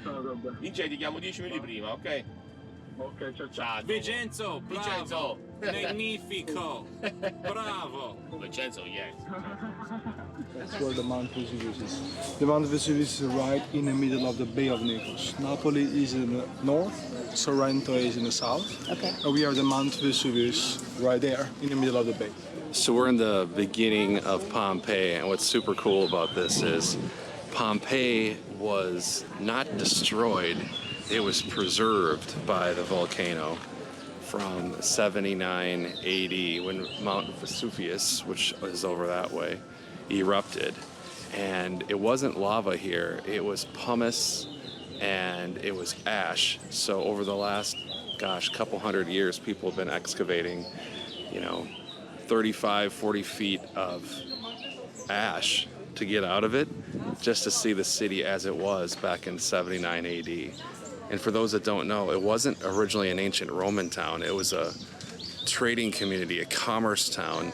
Ciao, Robert. Vince, ti chiamo 10 minuti prima, ok? Ok, ciao ciao. Ciao. Vincenzo, bravo. Vincenzo. Magnifico. Bravo. Vincenzo, yes. That's where the Mount Vesuvius is. The Mount Vesuvius is right in the middle of the Bay of Naples. Napoli is in the north, Sorrento is in the south. Okay. And we are the Mount Vesuvius right there in the middle of the bay. So we're in the beginning of Pompeii, and what's super cool about this is Pompeii was not destroyed, it was preserved by the volcano from 79 AD when Mount Vesuvius, which is over that way, erupted. And it wasn't lava here, it was pumice and it was ash. So over the last, couple hundred years, people have been excavating, 35, 40 feet of ash to get out of it, just to see the city as it was back in 79 AD. And for those that don't know, it wasn't originally an ancient Roman town. It was a trading community, a commerce town,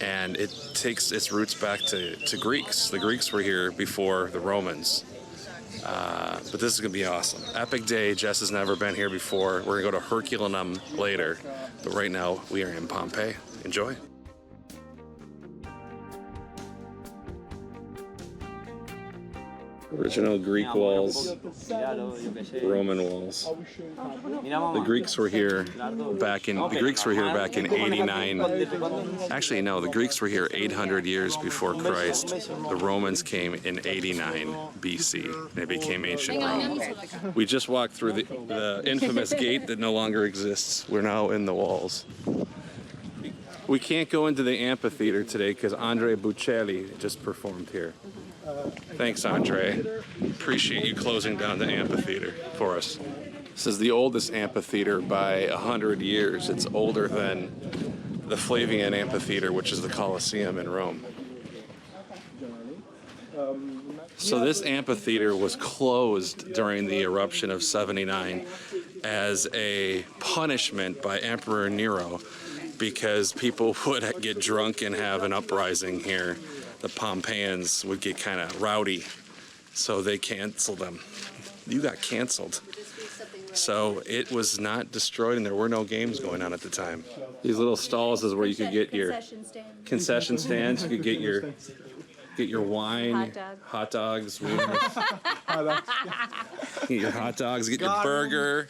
and it takes its roots back to Greeks. The Greeks were here before the Romans. But this is gonna be awesome. Epic day. Jess has never been here before. We're gonna go to Herculaneum later, but right now we are in Pompeii. Enjoy. Original Greek walls, Roman walls. The Greeks were here back in 89. Actually, no, the Greeks were here 800 years before Christ. The Romans came in 89 BC. They became ancient Rome. We just walked through the infamous gate that no longer exists. We're now in the walls. We can't go into the amphitheater today because Andre Bocelli just performed here. Thanks, Andre. Appreciate you closing down the amphitheater for us. This is the oldest amphitheater by 100 years. It's older than the Flavian Amphitheater, which is the Colosseum in Rome. So this amphitheater was closed during the eruption of 79 as a punishment by Emperor Nero, because people would get drunk and have an uprising here. The Pompeians would get kind of rowdy, so they canceled them. You got canceled. So it was not destroyed, and there were no games going on at the time. These little stalls is where you could get your concession stands. You could get your wine, hot dogs, get your hot dogs, get your burger.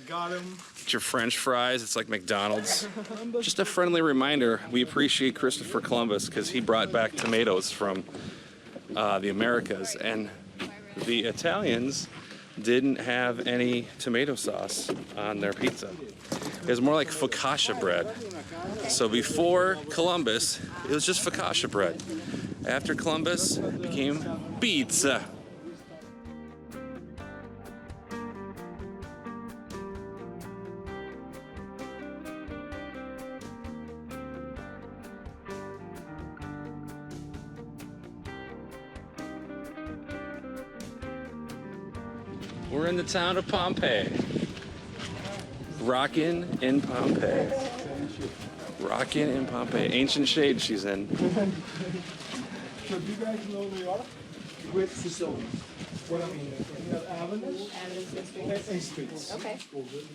Got him. Get your French fries. It's like McDonald's. Just a friendly reminder, we appreciate Christopher Columbus because he brought back tomatoes from the Americas, and the Italians didn't have any tomato sauce on their pizza. It was more like focaccia bread. So before Columbus, it was just focaccia bread. After Columbus, it became pizza. We're in the town of Pompeii. Rockin' in Pompeii. Rockin' in Pompeii. Ancient shade she's in. So do you guys know New York? With facilities. What I mean, you have avenues and streets. Okay.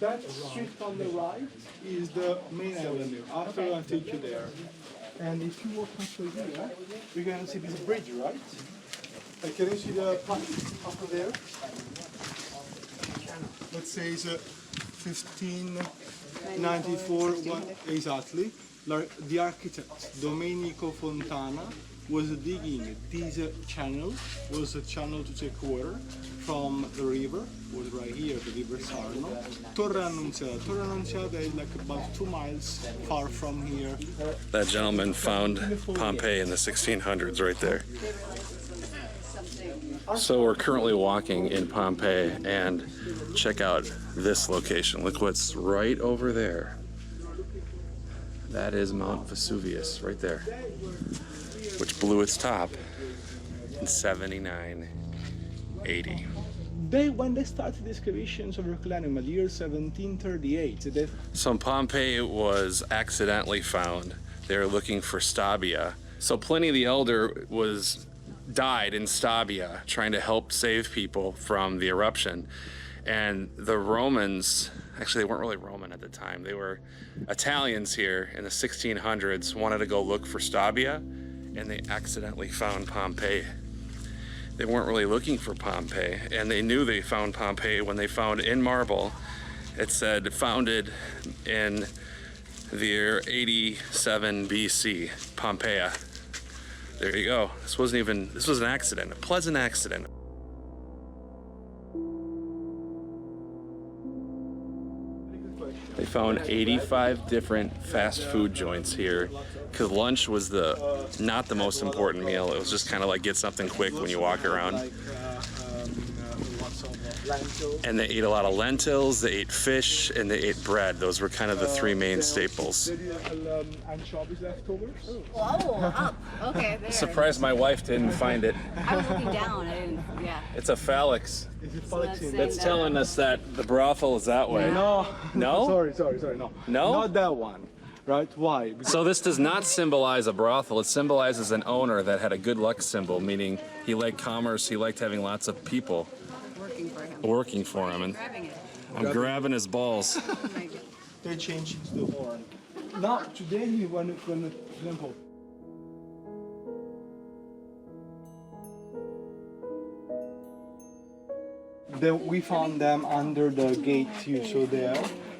That street on the right is the main avenue. After I'll take you there. And if you walk through here, you're going to see this bridge, right? Can you see the pipe up there? Let's say it's 1594, exactly. The architect, Domenico Fontana, was digging this channel, was a channel to take water from the river, was right here, the river Sarno. Torre Annunziata. Torre Annunziata is like about 2 miles far from here. That gentleman found Pompeii in the 1600s right there. So we're currently walking in Pompeii, and check out this location. Look what's right over there. That is Mount Vesuvius right there, which blew its top in 79 AD. When they started the excavations of Herculaneum in the year 1738, So Pompeii was accidentally found. They were looking for Stabia. So Pliny the Elder was died in Stabia trying to help save people from the eruption. And the Romans, actually they weren't really Roman at the time, they were Italians here in the 1600s, wanted to go look for Stabia, and they accidentally found Pompeii. They weren't really looking for Pompeii, and they knew they found Pompeii when they found in marble, it said founded in the year 87 BC, Pompeii. There you go. This was an accident, a pleasant accident. They found 85 different fast food joints here because lunch was not the most important meal. It was just kind of like get something quick when you walk around. And they ate a lot of lentils, they ate fish, and they ate bread. Those were kind of the three main staples. Anchovies leftovers. Oh, up. Okay, there. Surprised my wife didn't find it. I was looking down. I didn't. Yeah. It's a phalanx. Is it So that's saying That's that- telling us that the brothel is that way. No. No? Sorry, no. No? Not that one. Right? Why? Because So this does not symbolize a brothel. It symbolizes an owner that had a good luck symbol, meaning he liked commerce, he liked having lots of people Working for him. working for him. And Grabbing it. I'm grabbing his balls. Oh my God. they changed it to the horn. Now, today, when for example, we found them under the gate you saw there.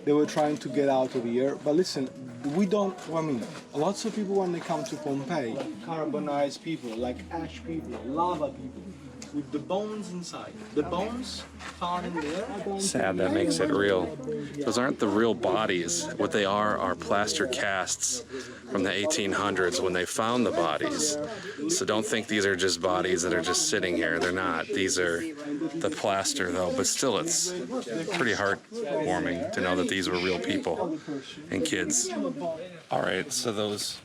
They were trying to get out of here. But listen, we don't, I mean, lots of people when they come to Pompeii, carbonized people, like ash people, lava people, with the bones inside. The bones found in there. Sad that makes it real. Those aren't the real bodies. What they are plaster casts from the 1800s when they found the bodies. So don't think these are just bodies that are just sitting here. They're not. These are the plaster though, but still it's pretty heartwarming to know that these were real people and kids. All right, so those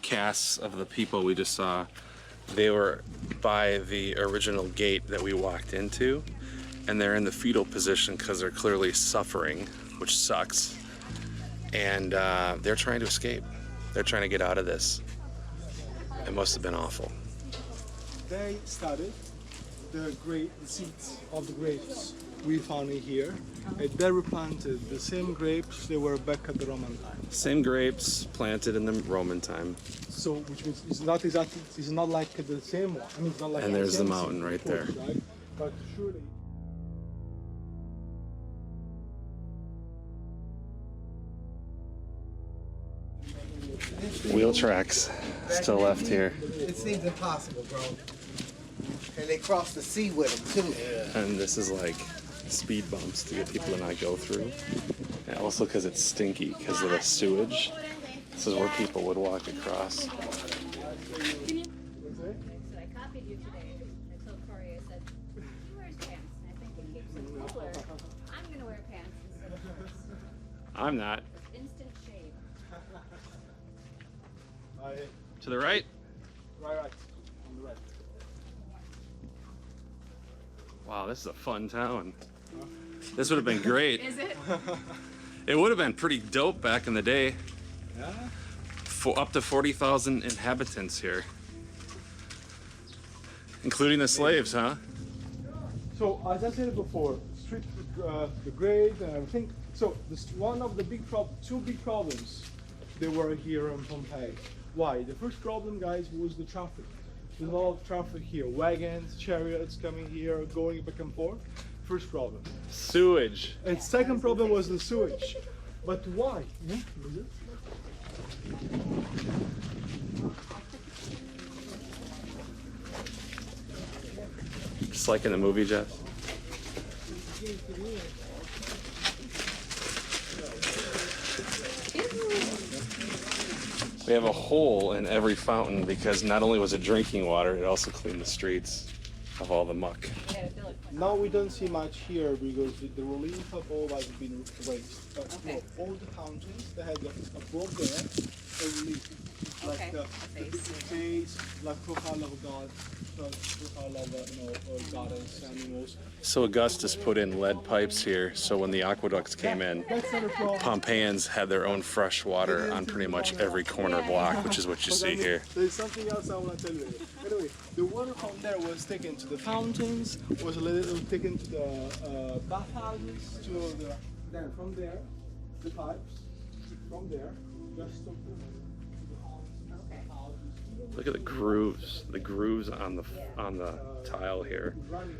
casts of the people we just saw, they were by the original gate that we walked into, and they're in the fetal position because they're clearly suffering, which sucks, and they're trying to escape. They're trying to get out of this. It must have been awful. They studied the seeds of the grapes we found in here. And they replanted the same grapes they were back at the Roman time. Same grapes planted in the Roman time. So, which means it's not exactly, it's not like the same one. I mean, it's not like And there's the same mountain seed, right of course, there. Right? But surely. Wheel tracks still left here. It seems impossible, bro. And they cross the sea with them too. And this is like speed bumps to get people to not go through. And also because it's stinky because of the sewage. This is where people would walk across. So I copied you today. I told Corey, I said, he wears pants, and I think it keeps him cooler. I'm gonna wear pants instead of shorts. I'm not. Instant shave. To the right? Right, on the right. Wow, this is a fun town. This would have been great. Is it? It would have been pretty dope back in the day. Yeah. Up to 40,000 inhabitants here. Including the slaves, huh? So, as I said before, street, the grade and everything. So, one of the two big problems they were here in Pompeii. Why? The first problem, guys, was the traffic. There's a lot of traffic here. Wagons, chariots coming here, going back and forth. First problem. Sewage. And second problem was the sewage. But why? Yeah, is it? Just like in the movie, Jeff. We have a hole in every fountain because not only was it drinking water, it also cleaned the streets of all the muck. Yeah. they're like Now we don't see much here because the relief above has been raised. But Okay. no, all the fountains, they had above there, a relief. Like Okay, the a face. different face, like profile of God, profile of goddess, animals. So Augustus put in lead pipes here, so when the aqueducts came in, That's not a problem. Pompeians had their own fresh water on pretty much every corner block, which is what you see here. There's something else I want to tell you. Anyway, the water from there was taken to the fountains, was a little taken to the bathhouses, to the then from there, the pipes, from there, just to the Look at the grooves on the tile here,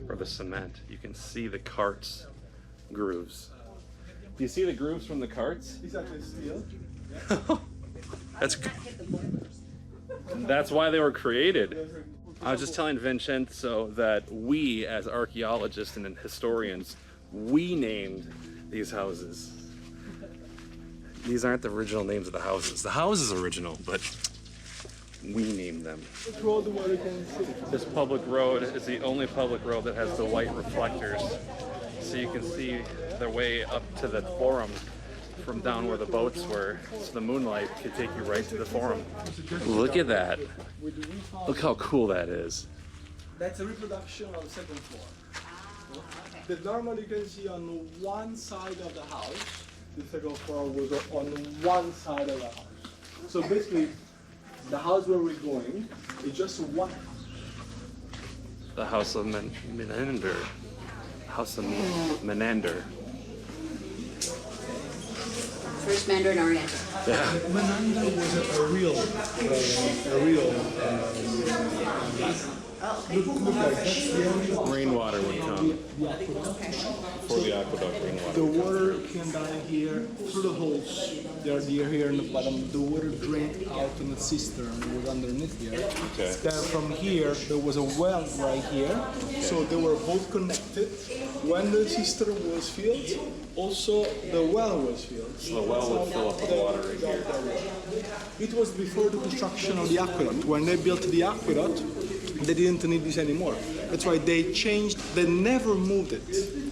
or the cement. You can see the carts grooves. Do you see the grooves from the carts? exactly steel. That's why they were created. I was just telling Vincenzo that we, as archaeologists and historians, we named these houses. These aren't the original names of the houses. The house is original, but we named them. Road where you can see. This public road is the only public road that has the white reflectors, so you can see their way up to the forum from down where the boats were, so the moonlight could take you right to the forum. Look at that. Look how cool that is. That's a reproduction of the second floor. The normal you can see on one side of the house, the second floor was on one side of the house. So basically, the house where we're going is just one house. The house of Menander. House of Menander. First Mandarin Oriental. Yeah. Menander was a real look like that's the only Rainwater would come. Before the aqueduct, rainwater. the water came down here through the holes. They're here in the bottom. The water drained out in the cistern. It was underneath here. Okay. Then from here there was a well right here. So they were both connected. When the cistern was filled, also the well was filled. So the well would fill up with water right here. It was before the construction of the aqueduct. When they built the aqueduct, they didn't need this anymore. That's why they changed. They never moved it.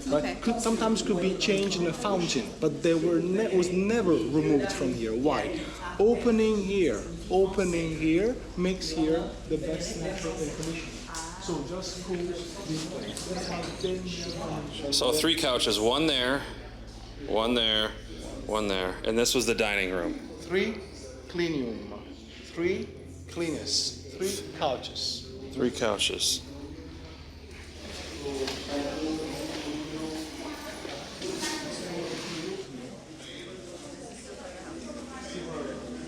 Right? Okay. Sometimes could be changed in a fountain, but they were was never removed from here. Why? Opening here makes here the best natural air conditioning. So just cools this place. That's how they So 3 couches, one there, one there, one there, and this was the dining room. 3 cleanium, 3 cleanest, 3 couches. 3 couches.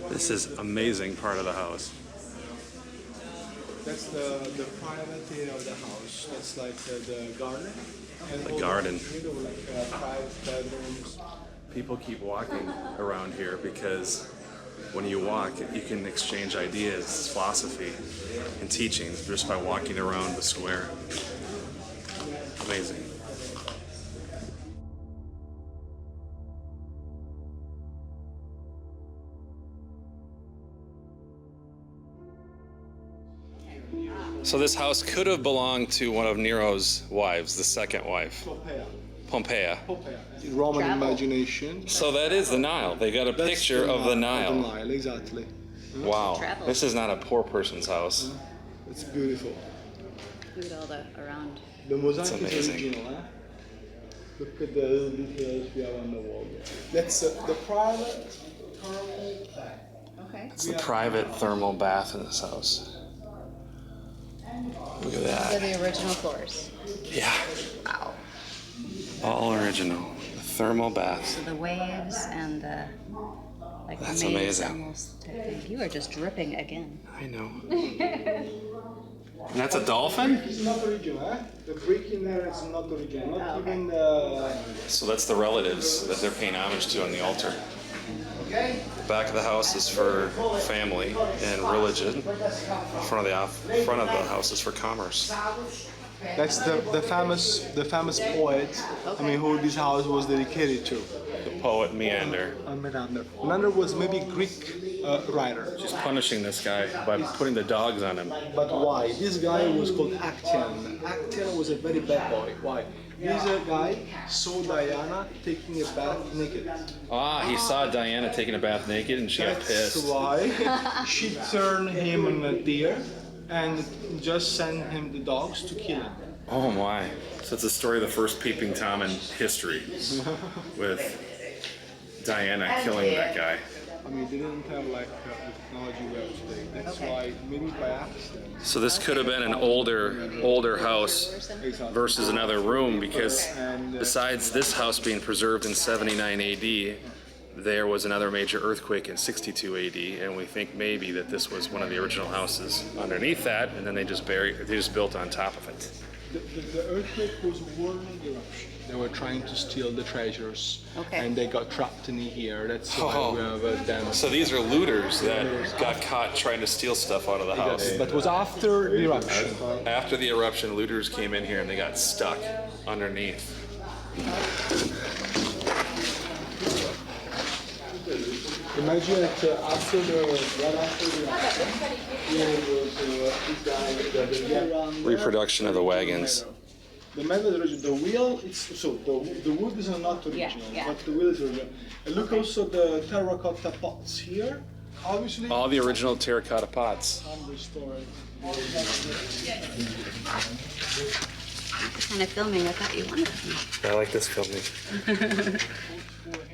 This is amazing part of the house. That's the private area of the house. That's like the garden. And The all garden. the like private bedrooms. People keep walking around here because when you walk, you can exchange ideas, philosophy, and teachings just by walking around the square. Amazing. So this house could have belonged to one of Nero's wives, the second wife, Pompeii. Roman imagination. So that is the Nile. They got a That's picture the of the The Nile. Nile, exactly. Wow. Travel. This is not a poor person's house. It's beautiful. Look at all the around. The mosaic is amazing. original, eh? Look at the little details we have on the wall. That's the private thermal bath. Okay. It's the private thermal bath in this house. Look at These are that. the original floors. Yeah. Wow. All original. The thermal bath. So the waves and the like That's maze amazing. almost type thing. You are just dripping again. I know. And that's a dolphin? It's not original, eh? The brick in there is not original. Not Oh, okay. even the. So that's the relatives that they're paying homage to on the altar. The back of the house is for family and religion. Front of the house is for commerce. That's the famous poet. I mean, who this house was dedicated to. The poet Meander. Menander. Menander was maybe Greek rider. She's punishing this guy by putting the dogs on him. But why? This guy was called Actian. Actian was a very bad boy. Why? This guy saw Diana taking a bath naked. Ah, he saw Diana taking a bath naked and she got That's pissed. why she turned him into a deer and just sent him the dogs to kill him. Oh my. So it's the story of the first peeping Tom in history with Diana killing that guy. I mean, they didn't have like the technology we have today. That's why, maybe by accident. So this could have been an older house versus another room, because besides this house being preserved in 79 AD, there was another major earthquake in 62 AD, and we think maybe that this was one of the original houses underneath that, and then they just built on top of it. The earthquake was warning eruption. They were trying to steal the treasures, and they got trapped in here. That's why we have them. So these are looters that got caught trying to steal stuff out of the house. But it was after the eruption. After the eruption, looters came in here and they got stuck underneath. Imagine that after the eruption, here was this guy, Reproduction of the wagons. the method original, the wheel, it's so the wood is not original, but the wheel is original. And look also the terracotta pots here. Obviously, All the original terracotta pots. I'm restoring. Kind of filming I thought you wanted to. I like this filming.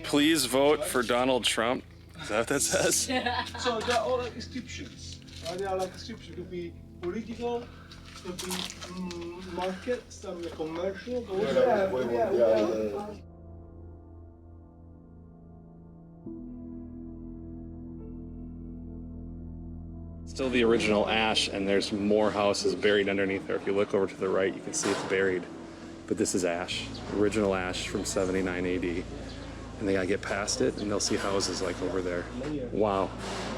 Please vote for Donald Trump. Is that what that says? So they're all like descriptions. They are like descriptions. Could be political, could be market, some commercial. Still the original ash, and there's more houses buried underneath there. If you look over to the right, you can see it's buried. But this is ash, original ash from 79 AD. And they gotta get past it, and they'll see houses like over there. Wow,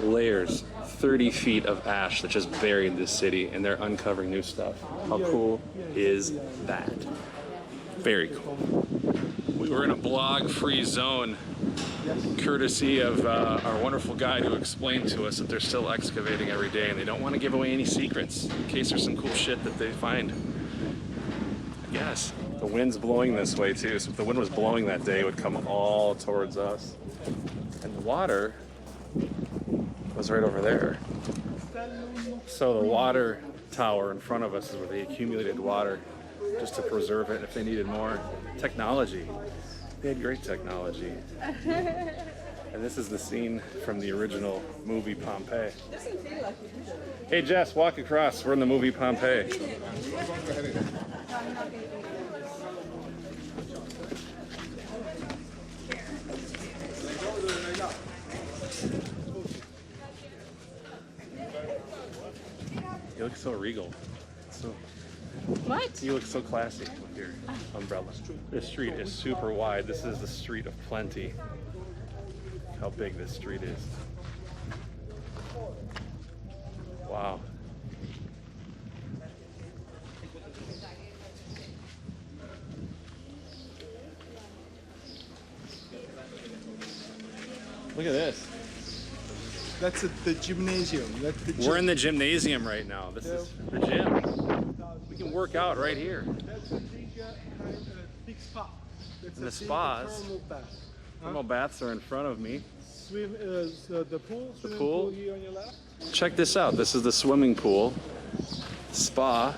layers, 30 feet of ash that just buried this city, and they're uncovering new stuff. How cool is that? Very cool. We were in a blog-free zone, courtesy of our wonderful guide who explained to us that they're still excavating every day, and they don't want to give away any secrets in case there's some cool shit that they find. I guess. The wind's blowing this way too, so if the wind was blowing that day, it would come all towards us. And the water was right over there. So the water tower in front of us is where they accumulated water just to preserve it if they needed more. Technology. They had great technology. And this is the scene from the original movie Pompeii. Hey Jess, walk across. We're in the movie Pompeii. You look so regal. What? You look so classy with your umbrella. This street is super wide. This is the street of plenty. How big this street is. Wow. Look at this. That's the gymnasium. That's the We're in the gymnasium right now. This is the gym. We can work out right here. That's a big spa. That's And the a big spas. thermal bath. Thermal baths are in front of me. The pool. The swimming pool. here on your left. Check this out. This is the swimming pool, spa,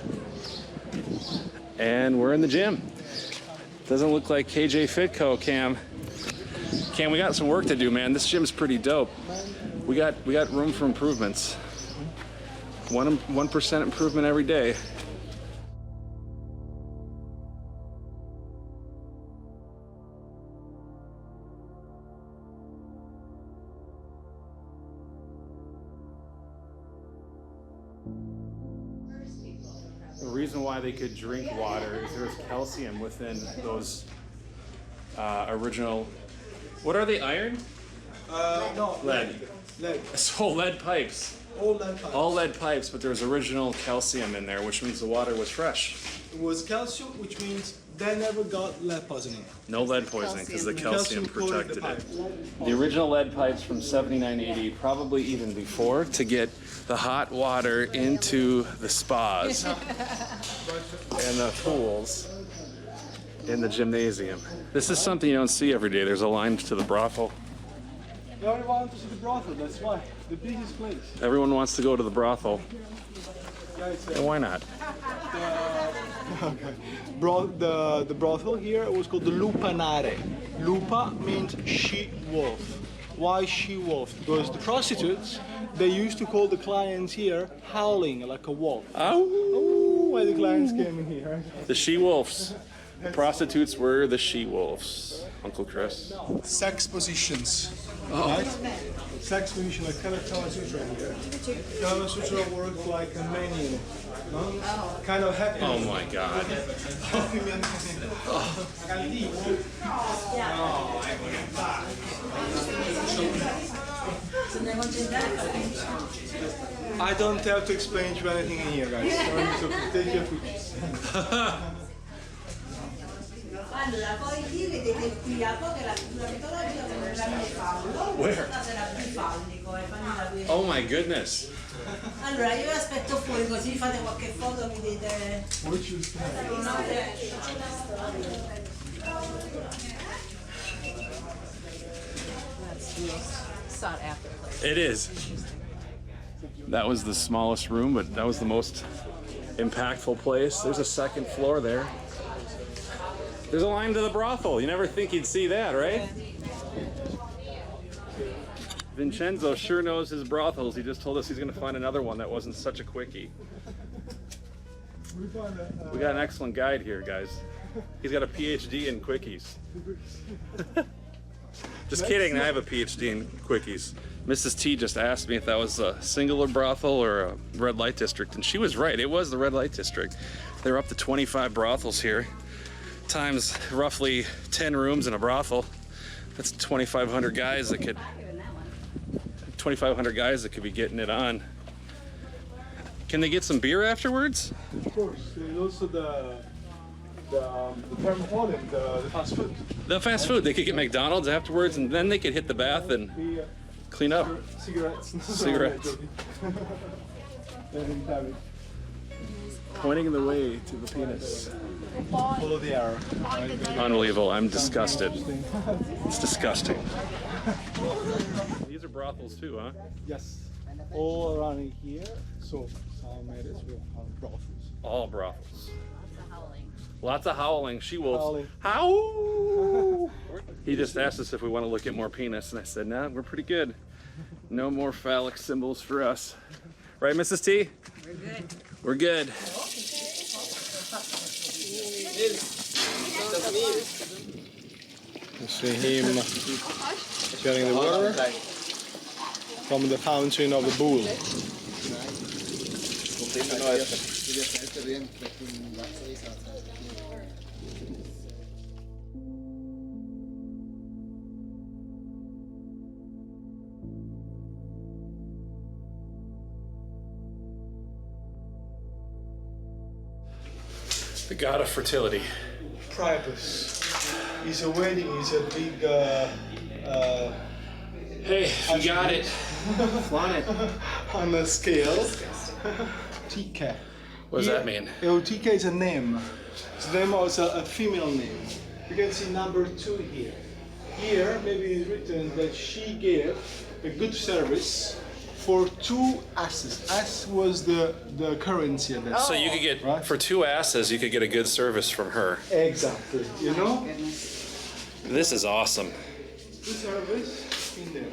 and we're in the gym. Doesn't look like KJ Fitco, Cam. Cam, we got some work to do, man. This gym's pretty dope. We got room for improvements. 1% improvement every day. The reason why they could drink water is there's calcium within those original. What are they? Iron? No. Lead. Lead. So lead pipes. All lead pipes. All lead pipes, but there's original calcium in there, which means the water was fresh. It was calcium, which means They never got lead poisoning. No lead poisoning because the calcium coated the protected it. pipe. The original lead pipes from 7980, probably even before, to get the hot water into the spas and the pools in the gymnasium. This is something you don't see every day. There's a line to the brothel. Everyone wants to see the brothel, that's why. The biggest place. Everyone wants to go to the brothel. And why not? Okay. The brothel here was called the Lupanare. Lupa means she-wolf. Why she-wolf? Because the prostitutes, they used to call the clients here howling like a wolf. Oh, why the clients came in here. the she-wolves. The prostitutes were the she-wolves, Uncle Chris. Sex positions. Right? Sex position like kind of Kama Sutra here. Kama Sutra works like a menu. No? Kind of happy. Oh my God. I don't have to explain to you anything in here, guys. So take your pictures. Allora, poi lì vedete qui a poco la mitologia con il grande fallo. Where? Sarà bifallico, fammi da qui. Oh my goodness. Allora, io vi aspetto fuori così fate qualche foto, mi dite. That's the most sought after place. It is. That was the smallest room, but that was the most impactful place. There's a second floor there. There's a line to the brothel. You never think you'd see that, right? Vincenzo sure knows his brothels. He just told us he's going to find another one that wasn't such a quickie. We got an excellent guide here, guys. He's got a PhD in quickies. Just kidding, I have a PhD in quickies. Mrs. T just asked me if that was a singular brothel or a red light district, and she was right. It was the red light district. There were up to 25 brothels here, times roughly 10 rooms in a brothel. That's 2,500 guys that could, 2,500 guys that could be getting it on. Can they get some beer afterwards? Of course, there's also the thermopolium, the fast food. The fast food, they could get McDonald's afterwards, and then they could hit the bath and The clean up. cigarettes. Cigarettes. Pointing the way to the penis. Follow the arrow. Unbelievable, I'm disgusted. It's disgusting. These are brothels too, huh? Yes. All around here, so some areas will have brothels. All brothels. Howling. Lots of howling, she-wolves. Howling. Howl! He just asked us if we want to look at more penis, and I said, nah, we're pretty good. No more phallic symbols for us. Right, Mrs. T? We're good. We're good. You see him getting the water from the fountain of the bull. The god of fertility. Priapus. It's a wedding, it's a big Hey, you got it. Flaunt it. on a scale. TK. What does that mean? TK is a name. It's the name of a female name. You can see number 2 here. Here, maybe it's written that she gave a good service for 2 asses. Ass was the currency at that time. So you could get, Right. for 2 asses, you could get a good service from her. Exactly. You know? This is awesome. Good service in there.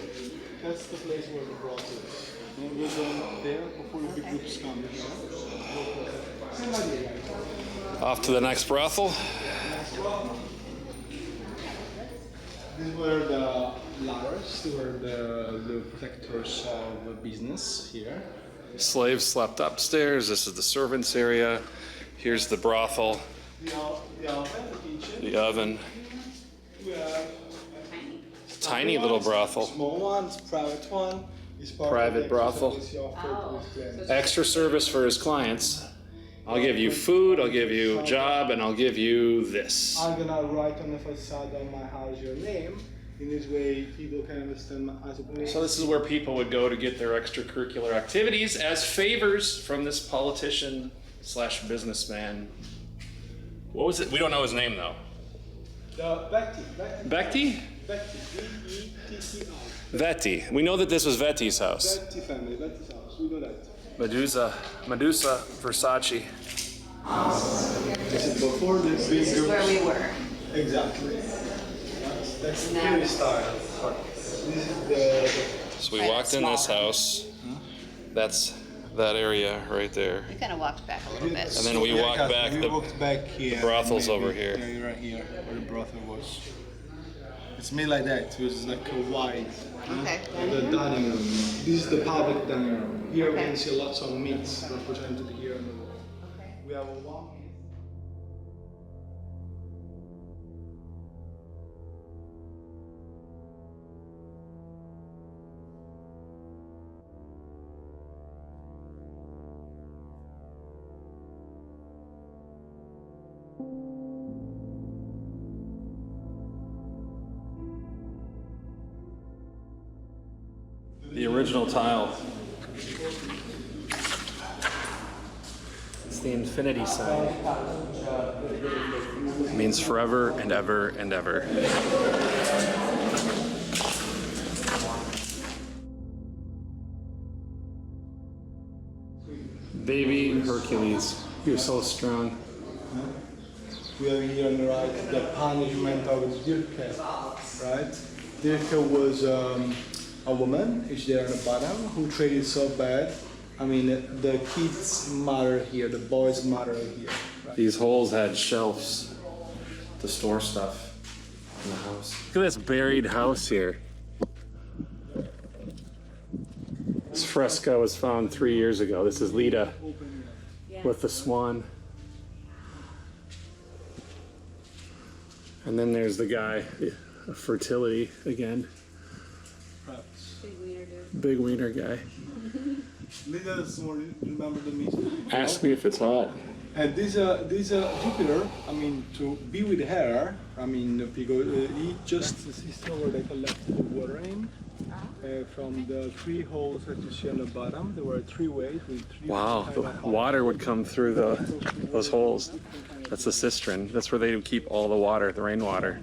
That's the place where the broth is. And we're going there before the big groups come. Same idea, guys. Off to the next brothel. These were the ladders, they were the protectors of the business here. Slaves slept upstairs. This is the servants' area. Here's the brothel, The oven, the kitchen. the oven. We have Tiny little brothel. small ones, private one. Is part Private of the brothel. service you offer to the clients. Extra service for his clients. I'll give you food, I'll give you a job, and I'll give you this. I'm gonna write on the facade of my house your name. In this way, people can understand as a place. So this is where people would go to get their extracurricular activities as favors from this politician / businessman. What was it? We don't know his name though. Vetti. Vetti? Vetti. V-E-T-T-I. Vetti. We know that this was Vetti's house. Vetti family. Vetti's house. We know that. Medusa, Versace. This is before the big This is where we were. Exactly. That's the very style. This is the So we walked in this house. That's that area right there. We kind of walked back a little bit. And then we walked back. We walked back here. brothel's maybe, over here. Yeah, right here, where the brothel was. It's made like that. It was like a wide. Okay. The dining room. This is the public dining room. Here we Okay. can see lots of meats represented here on the wall. We have a one. The original tile. It's the infinity sign. It means forever and ever and ever. Baby Hercules, you're so strong. We have here on the right the punishment of Dirke, right? Dirke was a woman, is there on the bottom, who treated so bad. I mean, the kids' mother here, the boys' mother here. Right? These holes had shelves to store stuff in the house. Look at this buried house here. This fresco was found 3 years ago. This is Leda with the swan. And then there's the guy, fertility again. Big wiener guy. Little small, remember the meat? Ask me if it's hot. And this Jupiter, I mean, to be with her, I mean, because he just discovered they collected the water in from the 3 holes that you see on the bottom. There were 3 ways with 3. Wow, the water would come through those holes. That's the cistern. That's where they would keep all the water, the rainwater,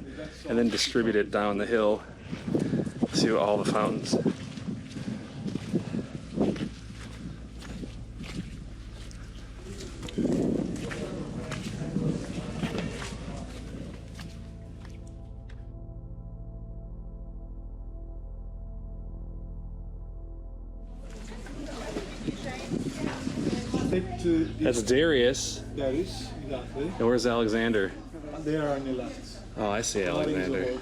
and then distribute it down the hill to all the fountains. That's Darius. Darius, exactly. And where's Alexander? They are on the left. Oh, I see Alexander.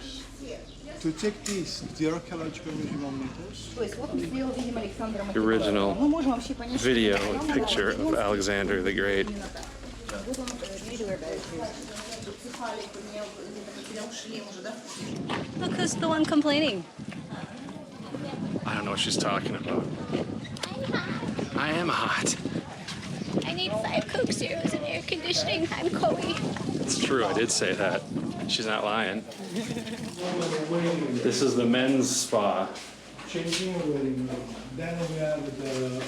To take these, the archaeological museum meters. The original video and picture of Alexander the Great. Look who's the one complaining. I don't know what she's talking about. I am hot. I need 5 Coke Zeros and air conditioning. I'm Chloe. It's true, I did say that. She's not lying. This is the men's spa. Changing room. Then we have the.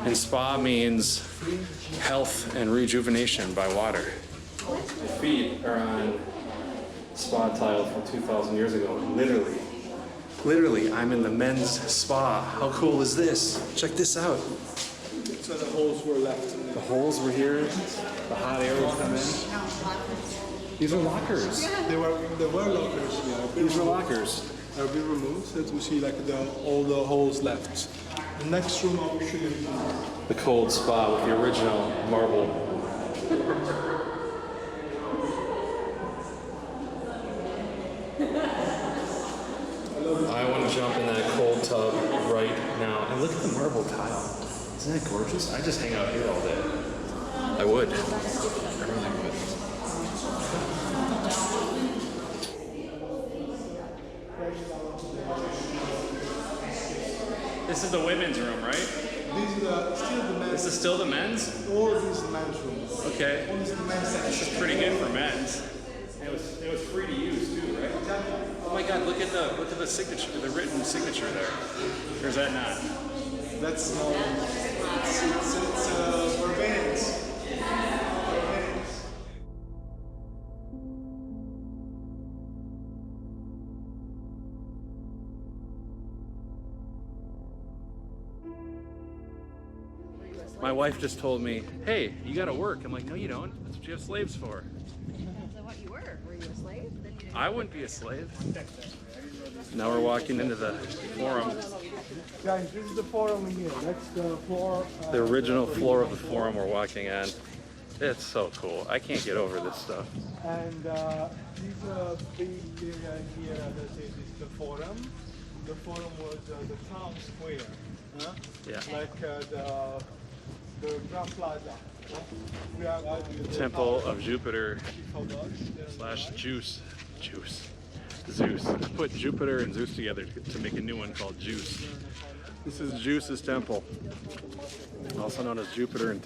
And spa means health and rejuvenation by water. My feet are on spa tile from 2,000 years ago. Literally, I'm in the men's spa. How cool is this? Check this out. So the holes were left. The holes were here. The hot air would come in. These are lockers. There were lockers. Yeah. These are lockers. They're being removed. That we see like all the holes left. The next room I will show you. The cold spa with the original marble. I want to jump in that cold tub right now. And look at the marble tile. Isn't that gorgeous? I just hang out here all day. I would. I really would. This is the women's room, right? This is still the men's. This is still the men's? All these men's rooms. Okay. All this is the men's This section. is pretty good for men's. It was free to use too, right? Oh my God! Look at the signature, the written signature there. Or is that not? That's it's Barbarians. My wife just told me, "Hey, you got to work." I'm like, "No, you don't. That's what you have slaves for." So what you were? Were you a slave? Then you didn't I wouldn't be a slave. Now we're walking into the forum. Guys, this is the forum here. That's the floor. The original floor of the forum we're walking on. It's so cool. I can't get over this stuff. And this big area here, that is the forum. The forum was the town square. Huh? Yeah. Like the Grand Plaza. We have the Temple of Jupiter / Zeus. Zeus. Put Jupiter and Zeus together to make a new one called Juice. This is Zeus's temple, also known as Jupiter and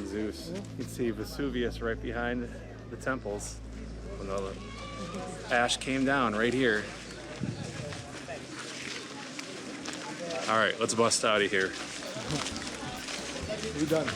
Zeus. You can see Vesuvius right behind the temples. When the ash came down right here. All right, let's bust out of here. We're done.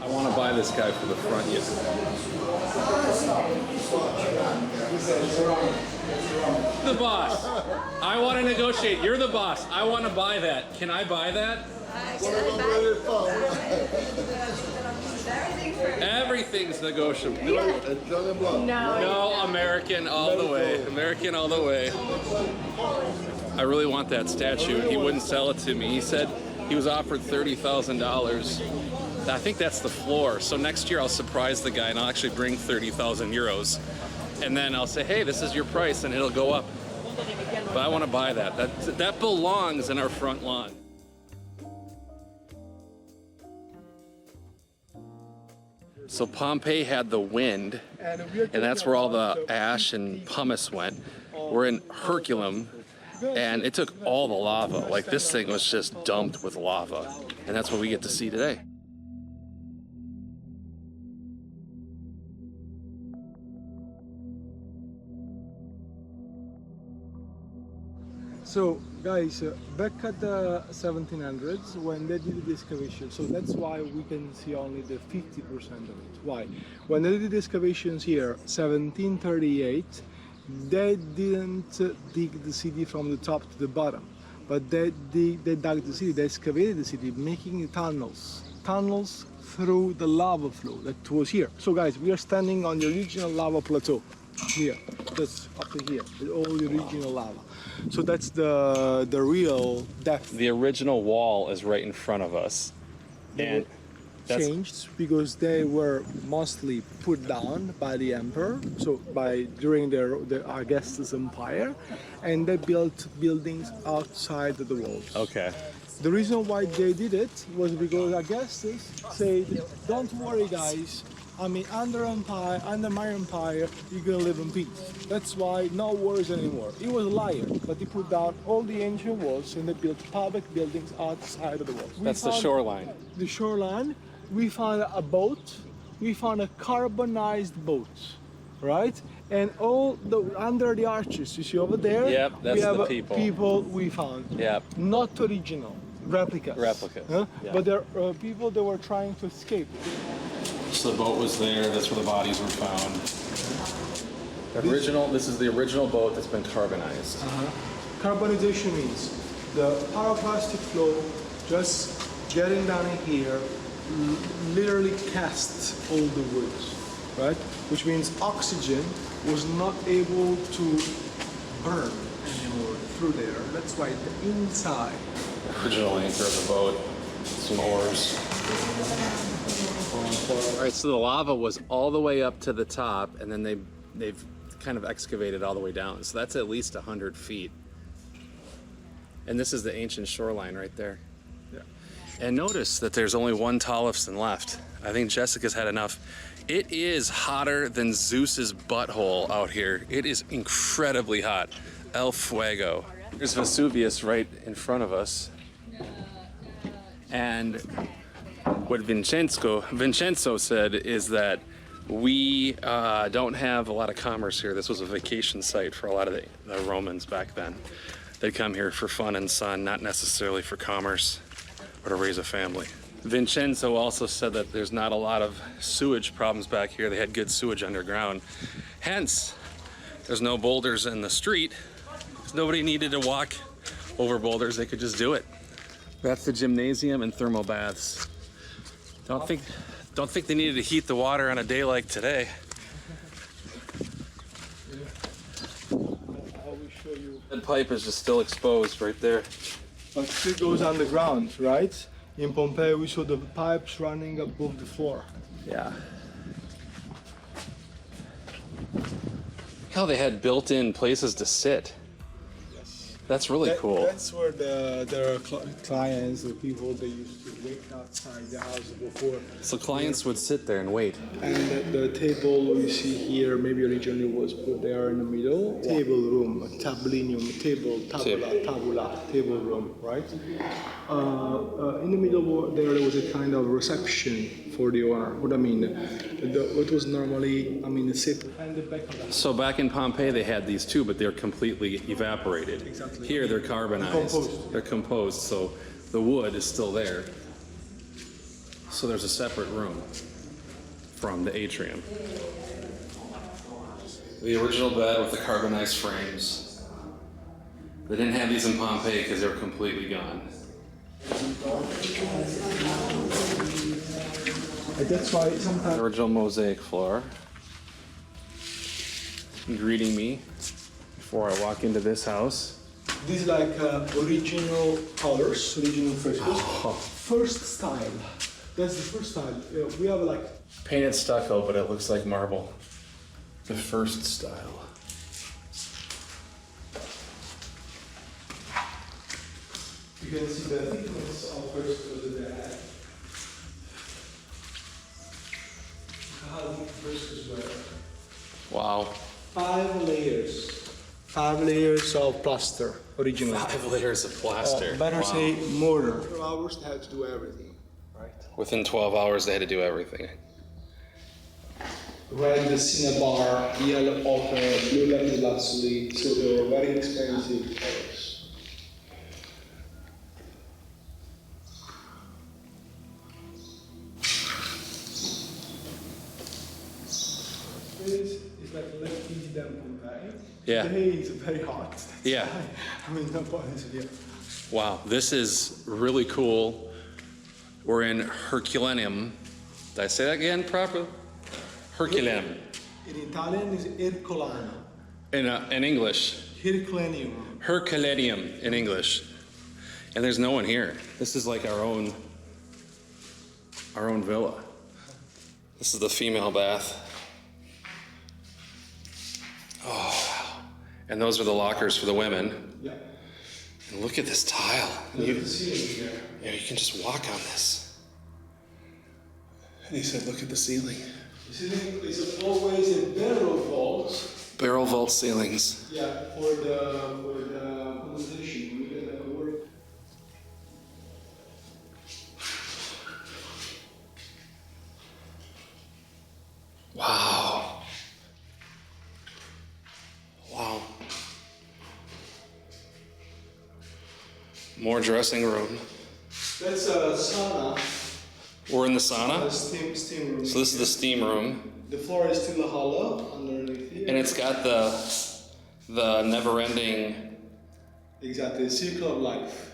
I want to buy this guy for the front yet. The boss. I want to negotiate. You're the boss. I want to buy that. Can I buy that? Everything's negotiable. No, American all the way. American all the way. I really want that statue. He wouldn't sell it to me. He said he was offered $30,000. I think that's the floor. So next year I'll surprise the guy and I'll actually bring 30,000 euros. And then I'll say, hey, this is your price, and it'll go up. But I want to buy that. That belongs in our front lawn. So Pompeii had the wind, and that's where all the ash and pumice went. We're in Herculaneum, and it took all the lava. Like, this thing was just dumped with lava. And that's what we get to see today. So, guys, back at the 1700s, when they did the excavation, so that's why we can see only the 50% of it. Why? When they did the excavations here, 1738, they didn't dig the city from the top to the bottom, but they dug the city, they excavated the city, making tunnels through the lava flow that was here. So, guys, we are standing on the original lava plateau here. That's up to here, with all the original lava. So that's the real depth. The original wall is right in front of us. And that's changed because they were mostly put down by the emperor, so during the Augustus Empire, and they built buildings outside of the walls. okay. The reason why they did it was because Augustus said, "Don't worry, guys. I mean, under my empire, you're gonna live in peace. That's why no wars anymore." He was a liar, but he put down all the ancient walls and they built public buildings outside of the walls. That's the shoreline. The shoreline. We found a boat. We found a carbonized boat, right? And all under the arches, you see over there. Yep, that's we have the people. People we found. Yep. Not original, replicas. Replicas, Huh? yeah. But they're people that were trying to escape. So the boat was there, that's where the bodies were found. This is the original boat that's been carbonized. Carbonization means the pyroclastic flow just getting down in here literally casts all the woods, right? Which means oxygen was not able to burn anymore through there. That's why the inside. Original anchor of the boat. Some oars. All right, so the lava was all the way up to the top, and then they've kind of excavated all the way down. So that's at least 100 feet. And this is the ancient shoreline right there. Yeah. And notice that there's only one Tollefson left. I think Jessica's had enough. It is hotter than Zeus's butthole out here. It is incredibly hot. El Fuego. There's Vesuvius right in front of us. And what Vincenzo said is that we don't have a lot of commerce here. This was a vacation site for a lot of the Romans back then. They'd come here for fun and sun, not necessarily for commerce or to raise a family. Vincenzo also said that there's not a lot of sewage problems back here. They had good sewage underground. Hence, there's no boulders in the street. Nobody needed to walk over boulders. They could just do it. That's the gymnasium and thermal baths. Don't think they needed to heat the water on a day like today. I will show you. That pipe is just still exposed right there. But still goes underground, right? In Pompeii, we saw the pipes running above the floor. Yeah. How they had built-in places to sit. That's really cool. That's where their clients, the people, they used to wait outside the house before. So clients would sit there and wait. And the table you see here, maybe originally was put there in the middle. Table room, tablinum, table, tabula, table room, right? In the middle there was a kind of reception for the owner. What I mean, what was normally, sit and the back of the So back in Pompeii they had these too, but they're completely evaporated. Exactly. Here they're carbonized. Composed. They're composed, so the wood is still there. So there's a separate room from the atrium. The original bed with the carbonized frames. They didn't have these in Pompeii because they were completely gone. That's why sometimes. Original mosaic floor. Greeting me before I walk into this house. These like original colors, original frescoes. First style. That's the first style. We have like Painted stucco, but it looks like marble. The first style. you can see the thickness of frescoes that they had. How deep frescoes were. Wow. 5 layers. 5 layers of plaster, original. 5 layers of plaster. Better Wow. say mortar. 12 hours they had to do everything, right? Within 12 hours, they had to do everything. Red cinnabar, yellow ochre, blue lapislazuli, so they were very expensive colors. This is like less easy than Pompeii. Yeah. Today is very hot. Yeah. I mean, no point here. Wow, this is really cool. We're in Herculaneum. Did I say that again properly? Herculaneum. In Italian is Herculaneum. In English, Herculaneum. Herculaneum in English. And there's no one here. This is like our own villa. This is the female bath. Oh, wow. And those are the lockers for the women. Yeah. And look at this tile. There's a ceiling here. Yeah, you can just walk on this. And he said, look at the ceiling. The ceiling is always a barrel vault. Barrel vault ceilings. Yeah, for the condensation. We can work. Wow. Wow. More dressing room. That's a sauna. We're in the sauna. Steam room. So this is the steam room. The floor is still hollow underneath here. And it's got the never-ending. Exactly, the circle of life.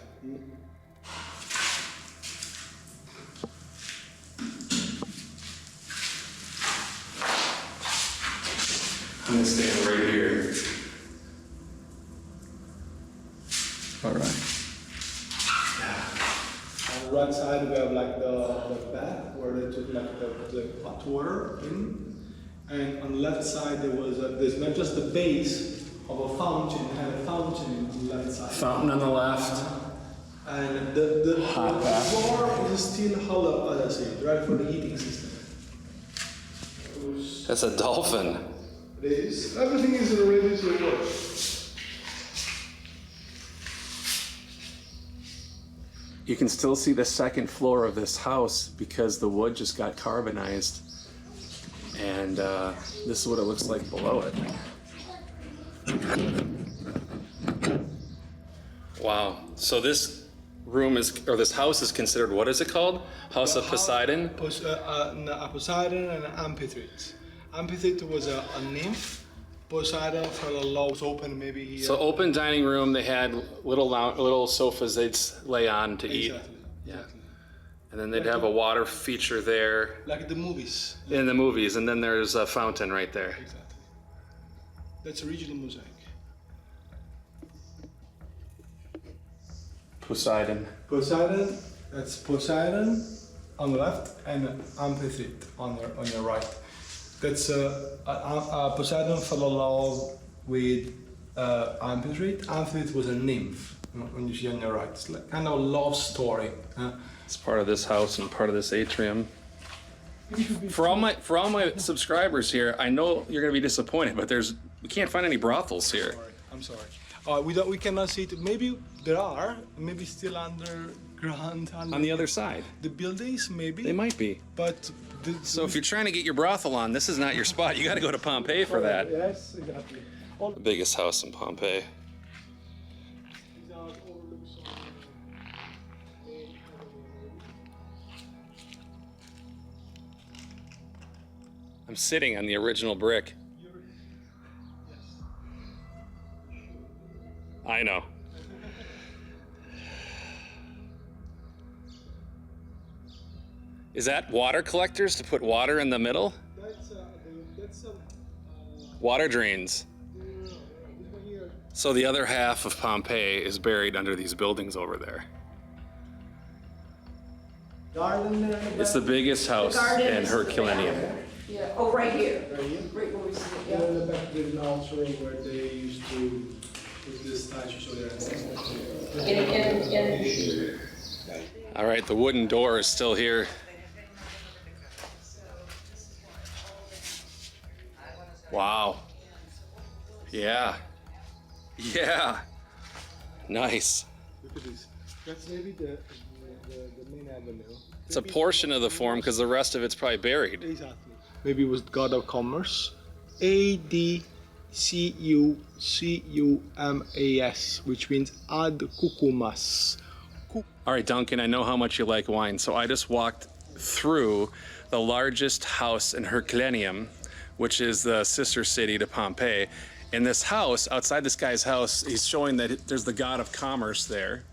I'm gonna stand right here. All right. right side we have like the bath where they took like the hot water in, and on the left side there's not just the base of a fountain, it had a fountain on the left side. Fountain on the left. And the floor is still hollow, as I said, right, for the heating system. That's a dolphin. It is. Everything is ready to work. You can still see the second floor of this house because the wood just got carbonized. And this is what it looks like below it. Wow. So this room is, or this house is considered, what is it called? House of Poseidon? A Poseidon and an amphitrite. Amphitrite was a nymph. Poseidon for the law was open maybe here. So open dining room, they had little sofas they'd lay on to eat. Exactly. Yeah. And then they'd have a water feature there. Like the movies. In the movies, and then there's a fountain right there. Exactly. That's original mosaic. Poseidon. Poseidon, that's Poseidon on the left and amphitrite on your right. That's Poseidon fell in love with amphitrite. Amphitrite was a nymph when you see on your right. It's like kind of a love story. It's part of this house and part of this atrium. For all my subscribers here, I know you're gonna be disappointed, but we can't find any brothels here. I'm sorry. We cannot see it. Maybe there are. Maybe still underground. On the other side. The buildings, maybe. They might be. But So if you're trying to get your brothel on, this is not your spot. You got to go to Pompeii for that. Yes, exactly. The biggest house in Pompeii. I'm sitting on the original brick. I know. Is that water collectors to put water in the middle? Water drains. So the other half of Pompeii is buried under these buildings over there. It's the biggest house in Herculaneum. Yeah. Oh, right here. Right here? Right where we see it, And yeah. in the back there's an altar where they used to put this statue so they're All right, the wooden door is still here. Wow. Yeah. Yeah. Nice. Look at this. That's maybe the main avenue. It's a portion of the form because the rest of it's probably buried. Exactly. Maybe it was God of Commerce. ADCUCUMAS, which means ad cucumas. All right, Duncan, I know how much you like wine, so I just walked through the largest house in Herculaneum, which is the sister city to Pompeii. In this house, outside this guy's house, he's showing that there's the god of commerce there,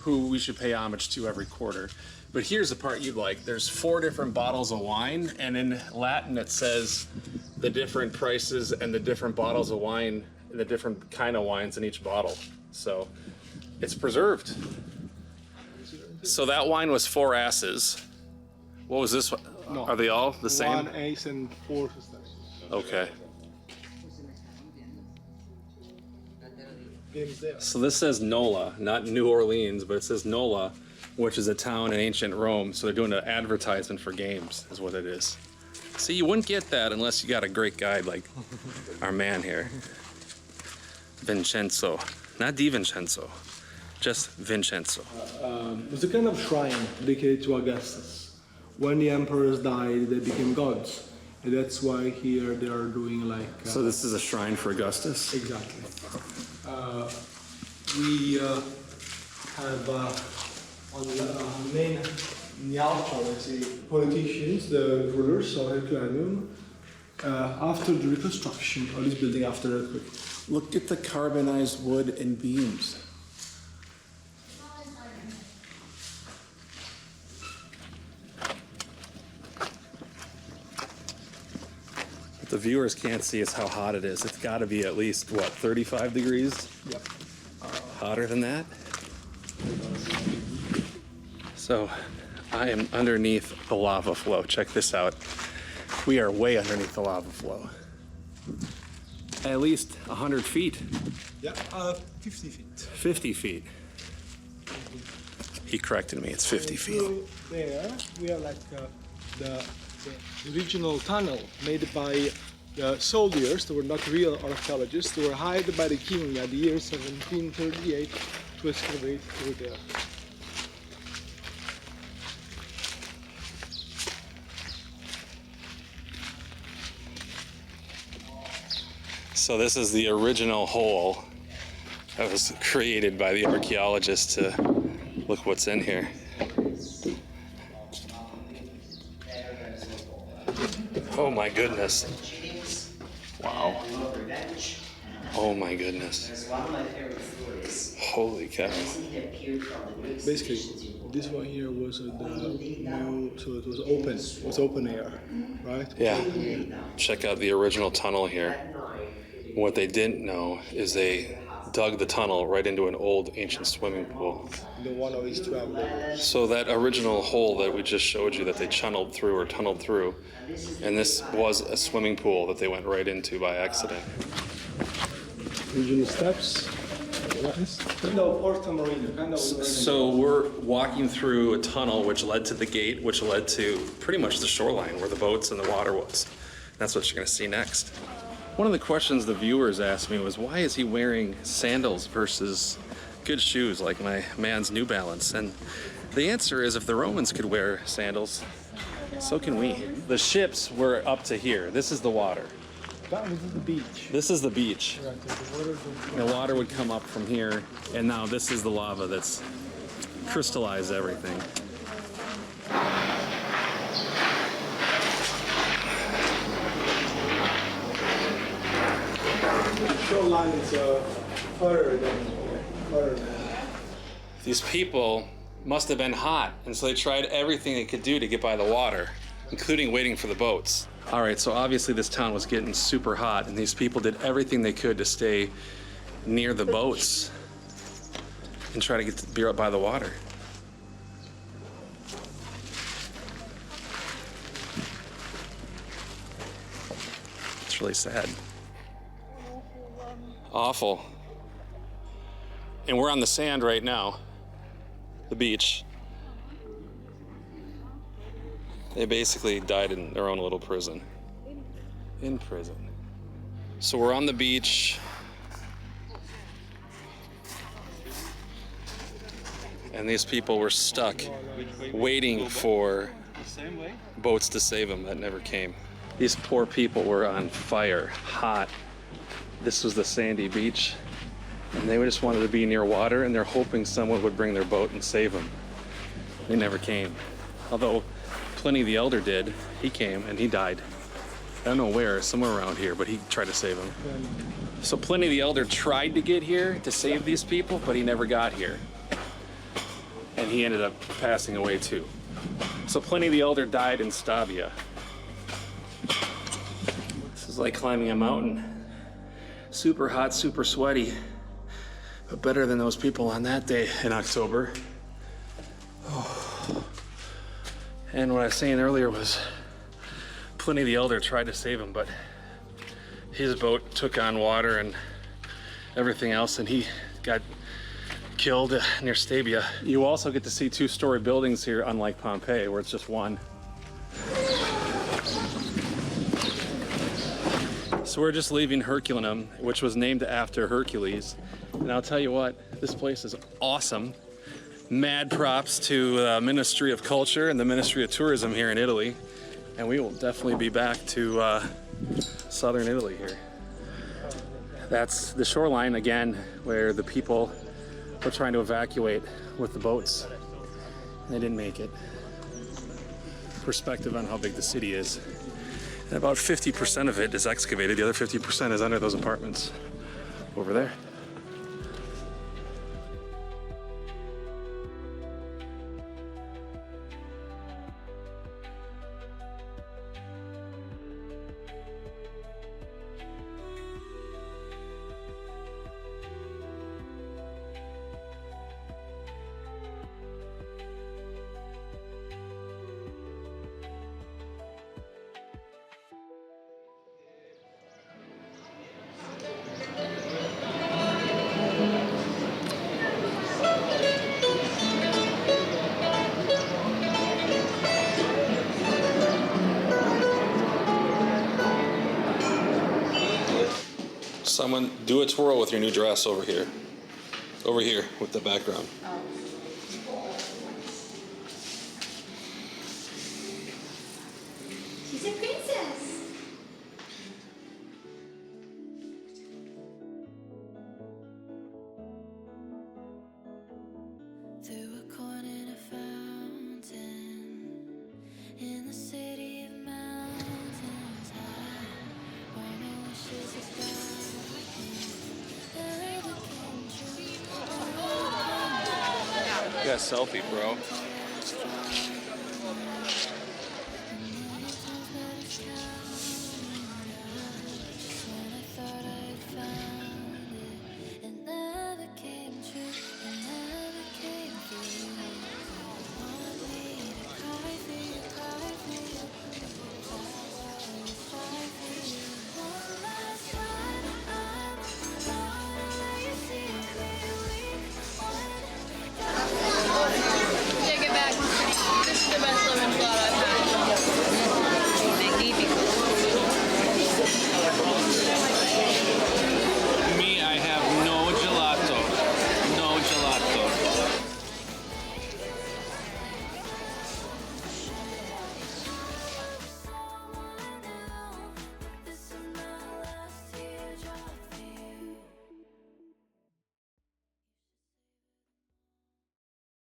who we should pay homage to every quarter. But here's the part you'd like. There's 4 different bottles of wine, and in Latin it says the different prices and the different bottles of wine, and the different kind of wines in each bottle. So it's preserved. So that wine was 4 asses. What was this one? No. Are they all the same? 1 ace and 4 successes. Okay. Games there. So this says Nola, not New Orleans, but it says Nola, which is a town in ancient Rome. So they're doing an advertisement for games, is what it is. See, you wouldn't get that unless you got a great guide like our man here. Vincenzo. Not Di Vincenzo, just Vincenzo. It's a kind of shrine dedicated to Augustus. When the emperors died, they became gods. And that's why here they are doing like... So this is a shrine for Augustus? Exactly. We have on the main in the altar, let's say, politicians, the rulers of Herculaneum, after the reconstruction of this building after the earthquake. Look at the carbonized wood and beams. What the viewers can't see is how hot it is. It's got to be at least, what, 35 degrees? Yep. Hotter than that? So I am underneath the lava flow. Check this out. We are way underneath the lava flow. At least 100 feet. Yeah, 50 feet. 50 feet. He corrected me, it's 50 feet. So there, we are like the original tunnel made by soldiers. They were not real archaeologists. They were hired by the king at the year 1738 to excavate through there. So this is the original hole that was created by the archaeologists to look what's in here. Oh my goodness. Wow. Oh my goodness. Holy cow. Basically, this one here was the new, so it was open. It was open air, right? Yeah. Check out the original tunnel here. What they didn't know is they dug the tunnel right into an old ancient swimming pool. The one always traveled. So that original hole that we just showed you that they tunneled through, and this was a swimming pool that they went right into by accident. Original steps. Kind of Porto Marino, kind of. So we're walking through a tunnel which led to the gate, which led to pretty much the shoreline where the boats and the water was. That's what you're going to see next. One of the questions the viewers asked me was, why is he wearing sandals versus good shoes like my man's New Balance? And the answer is, if the Romans could wear sandals, so can we. The ships were up to here. This is the water. That was the beach. This is the beach. Right, The water would come up from here, and now this is the lava that's crystallized everything. the shoreline is further than. These people must have been hot, and so they tried everything they could do to get by the water, including waiting for the boats. All right, so obviously this town was getting super hot, and these people did everything they could to stay near the boats and try to get the beer up by the water. It's really sad. Awful. And we're on the sand right now, the beach. They basically died in their own little prison. In prison. So we're on the beach. And these people were stuck waiting for boats to save them that never came. These poor people were on fire, hot. This was the sandy beach. And they just wanted to be near water, and they're hoping someone would bring their boat and save them. They never came. Although Pliny the Elder did. He came and he died. I don't know where, somewhere around here, but he tried to save them. So Pliny the Elder tried to get here to save these people, but he never got here. And he ended up passing away too. So Pliny the Elder died in Stabia. This is like climbing a mountain. Super hot, super sweaty, but better than those people on that day in October. Oh. And what I was saying earlier was Pliny the Elder tried to save him, but his boat took on water and everything else, and he got killed near Stabia. You also get to see two-story buildings here, unlike Pompeii, where it's just one. So we're just leaving Herculaneum, which was named after Hercules. And I'll tell you what, this place is awesome. Mad props to the Ministry of Culture and the Ministry of Tourism here in Italy. And we will definitely be back to southern Italy here. That's the shoreline again, where the people were trying to evacuate with the boats. And they didn't make it. Perspective on how big the city is. And about 50% of it is excavated. The other 50% is under those apartments over there. Someone do a twirl with your new dress over here. Over here with the background. She's a princess. Through a corner in a fountain in the city of mountains high. All my wishes is You got a selfie, bro.